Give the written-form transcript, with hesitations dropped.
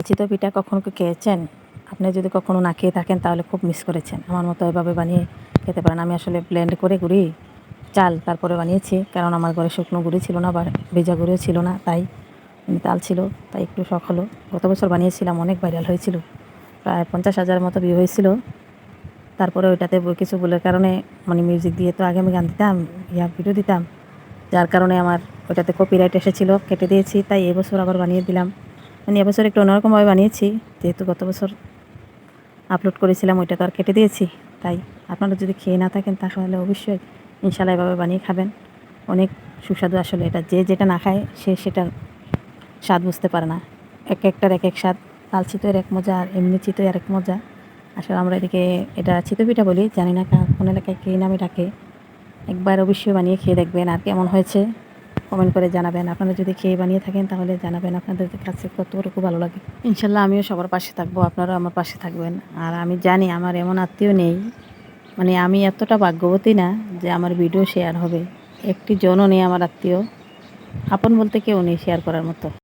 চিতই পিঠা কখনো কি খেয়েছেন? আপনি যদি কখনো না খেয়ে থাকেন তাহলে খুব মিস করেছেন। আমার মতো এভাবে বানিয়ে খেতে পারেন। আমি আসলে ব্লেন্ড করে গুঁড়ি চাল তারপরে বানিয়েছি, কারণ আমার ঘরে শুকনো গুঁড়ি ছিল না বা ভেজা গুঁড়িও ছিল না, তাই তাল ছিল, তাই একটু শখ হলো। গত বছর বানিয়েছিলাম, অনেক ভাইরাল হয়েছিল, প্রায় 50,000 মতো ভিউ হয়েছিল। তারপরে ওইটাতে কিছু ভুলের কারণে মানে মিউজিক দিয়ে তো আগে আমি গান দিতাম, ভিডিও দিতাম, যার কারণে আমার ওইটাতে কপিরাইট এসেছিলো, কেটে দিয়েছি। তাই এবছর আবার বানিয়ে দিলাম। মানে এবছর একটু অন্যরকমভাবে বানিয়েছি, যেহেতু গত বছর আপলোড করেছিলাম ওইটা তো আর কেটে দিয়েছি। তাই আপনারা যদি খেয়ে না থাকেন তাহলে অবশ্যই ইনশাল্লাহ এভাবে বানিয়ে খাবেন। অনেক সুস্বাদু আসলে এটা, যে যেটা না খায় সে সেটার স্বাদ বুঝতে পারে না। এক একটার এক এক স্বাদ। লাল চিতইয়ের এক মজা আর এমনি চিতই আর এক মজা। আসলে আমরা এদিকে এটা চিতই পিঠা বলি, জানি না কোন এলাকায় কী নামে ডাকে। একবার অবশ্যই বানিয়ে খেয়ে দেখবেন, আর কেমন হয়েছে কমেন্ট করে জানাবেন। আপনারা যদি খেয়ে বানিয়ে থাকেন তাহলে জানাবেন আপনাদের কাছে কতটুকু ভালো লাগে। ইনশাল্লাহ আমিও সবার পাশে থাকবো, আপনারাও আমার পাশে থাকবেন। আর আমি জানি আমার এমন আত্মীয় নেই, মানে আমি এতটা ভাগ্যবতী না যে আমার ভিডিও শেয়ার হবে। একটি জনও নেই আমার আত্মীয়, আপন বলতে কেউ নেই শেয়ার করার মতো।